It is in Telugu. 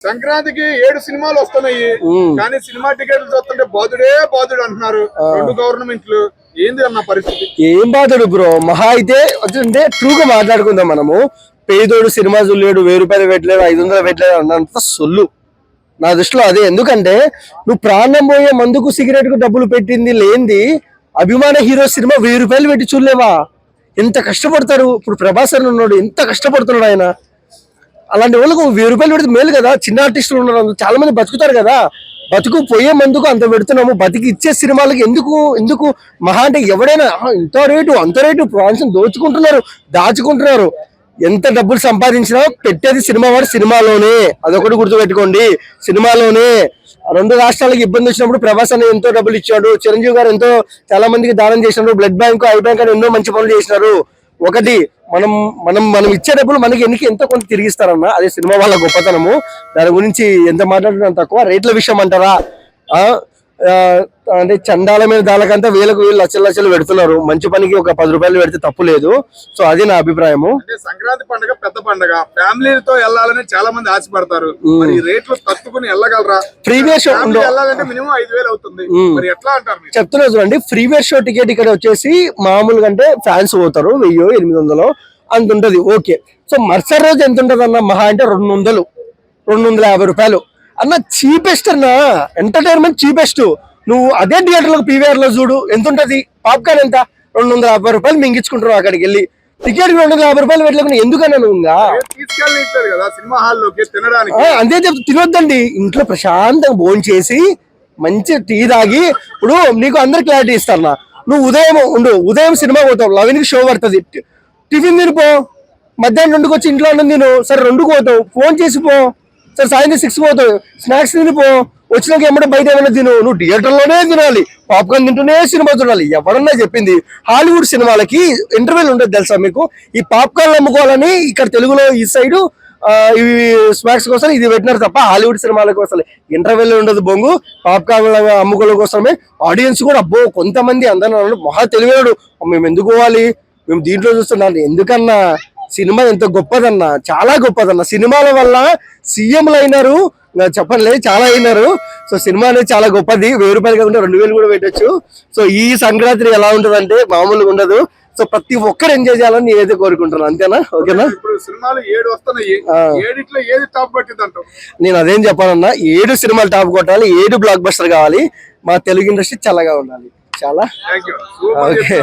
సంక్రాంతికి 7 సినిమాలు వస్తున్నాయి కానీ సినిమా టికెట్లు చూస్తుంటే బాధుడు అంటున్నారు రెండు గవర్నమెంట్లు. ఏంది అన్న పరిస్థితి? ఏం బాధుడు బ్రో, మహా అయితే అంటే ట్రూగా మాట్లాడుకుందాం. మనము పేదోడు సినిమా చూడలేడు, 1000 రూపాయలు పెట్టలేడు, 500 పెట్టలేడు అన్నంత సొల్లు నా దృష్టిలో అదే. ఎందుకంటే నువ్వు ప్రాణం పోయే మందుకు సిగరెట్ కు డబ్బులు పెట్టింది లేనిది అభిమాన హీరో సినిమా 1000 రూపాయలు పెట్టి చూడలేవా? ఎంత కష్టపడతారు. ఇప్పుడు ప్రభాస్ అని ఉన్నాడు, ఎంత కష్టపడుతున్నాడు ఆయన. అలాంటి వాళ్ళకు 1000 రూపాయలు పెడితే మేలు కదా. చిన్న ఆర్టిస్టులు ఉన్నారు, చాలా మంది బతుకుతారు కదా. బతుకు పోయే మందుకు అంత పెడుతున్నాము, బతికి ఇచ్చే సినిమాలకి ఎందుకు మహా అంటే ఎవడైనా ఇంత రేటు అంత రేటు ప్రాన్స్ దోచుకుంటున్నారు, దాచుకుంటున్నారు. ఎంత డబ్బులు సంపాదించినా పెట్టేది సినిమా వాడు సినిమాలోనే, అదొకటి గుర్తుపెట్టుకోండి. సినిమాలోనే 2 రాష్ట్రాలకు ఇబ్బంది వచ్చినప్పుడు ప్రభాస్ అని ఎంతో డబ్బులు ఇచ్చాడు, చిరంజీవి గారు ఎంతో చాలా మందికి దానం చేసినారు, బ్లడ్ బ్యాంక్ ఐ బ్యాంక్ అని ఎన్నో మంచి పనులు చేసినారు. ఒకటి మనం మనం మనం ఇచ్చే డబ్బులు మనకి ఎంతో కొంత తిరిగిస్తారన్న, అదే సినిమా వాళ్ళ గొప్పతనము. దాని గురించి ఎంత మాట్లాడుతున్నా తక్కువ. రేట్ల విషయం అంటారా, అంటే చండాల మీద దానికంతా వేలకు లక్షలు పెడుతున్నారు. మంచి పనికి ఒక 10 రూపాయలు పెడితే తప్పు లేదు. సో అది నా అభిప్రాయము. సంక్రాంతి పండుగ పెద్ద పండుగ, ఫ్యామిలీతో వెళ్ళాలని చాలా మంది ఆశపడతారు. మరి రేట్లు తట్టుకుని వెళ్ళగలరా? ఫ్రీవేర్ షో వెళ్ళాలంటే మినిమం 5000 అవుతుంది. మరి ఎట్లా అంటారు? చెప్తున్నా చూడండి, ఫ్రీవేర్ షో టికెట్ ఇక్కడ వచ్చేసి మామూలుగా అంటే ఫ్యాన్స్ పోతారు 1000 800 అంత ఉంటది. ఓకే. సో మరుసటి రోజు ఎంత ఉంటది అన్న, మహా అంటే 200 250 రూపాయలు అన్న. చీపెస్ట్ అన్న, ఎంటర్టైన్మెంట్ చీపెస్ట్. నువ్వు అదే థియేటర్లో పీవీఆర్ లో చూడు ఎంత ఉంటది. పాప్కార్న్ ఎంత 250 రూపాయలు మింగించుకుంటున్నావు అక్కడికి వెళ్ళి. టికెట్ 250 రూపాయలు పెట్టలేకుండా ఎందుకన్నా నువ్వు అంతే చెప్తా. తినొద్దండి, ఇంట్లో ప్రశాంతంగా భోజనం చేసి మంచి టీ తాగి. ఇప్పుడు నీకు అందరు క్లారిటీ ఇస్తారన్నా, నువ్వు ఉదయం సినిమా పోతావు, 11కి షో పడుతుంది, టిఫిన్ తినిపో, మధ్యాహ్నం 2కి వచ్చి ఇంట్లో అన్నం తిను, సరే 2కి పోతావు, ఫోన్ చేసిపో, సరే సాయంత్రం 6 పోతావు, స్నాక్స్ తినిపో, వచ్చినాక ఏమంటే బయట ఏమైనా తిను. నువ్వు థియేటర్లోనే తినాలి, పాప్కార్న్ తింటూనే సినిమా చూడాలి. ఎవరన్నా చెప్పింది? హాలీవుడ్ సినిమాలకి ఇంటర్వెల్ ఉండదు తెలుసా మీకు? ఈ పాప్కార్న్ అమ్ముకోవాలని ఇక్కడ తెలుగులో ఈ సైడు ఇవి స్నాక్స్ కోసం ఇది పెట్టినారు తప్ప హాలీవుడ్ సినిమాల కోసం ఇంటర్వెల్ ఉండదు. బొంగు పాప్కార్న్ అమ్ముకోవడం కోసమే. ఆడియన్స్ కూడా అబ్బో కొంతమంది అందరూ మహా తెలివాడు, మేము ఎందుకు పోవాలి, మేము దీంట్లో చూస్తున్నాం. ఎందుకన్నా సినిమా ఎంత గొప్పదన్నా, చాలా గొప్పదన్నా. సినిమాల వల్ల సీఎంలు అయినారు, చెప్పలేదు చాలా అయినారు. సో సినిమా అనేది చాలా గొప్పది. 1000 రూపాయలు కాకుండా 2000 కూడా పెట్టచ్చు. సో ఈ సంక్రాంతి ఎలా ఉంటదంటే మామూలుగా ఉండదు. సో ప్రతి ఒక్కరు ఎంజాయ్ చేయాలని నేనైతే కోరుకుంటున్నాను. అంతేనా? ఓకేనా? సినిమాలు 7 వస్తున్నాయి, 7 ఏది టాప్ పట్టిందంటావు? నేను అదేం చెప్పానన్నా, 7 సినిమాలు టాప్ కొట్టాలి, 7 బ్లాక్ బస్టర్ కావాలి, మా తెలుగు ఇండస్ట్రీ చల్లగా ఉండాలి. చాలా ఓకే.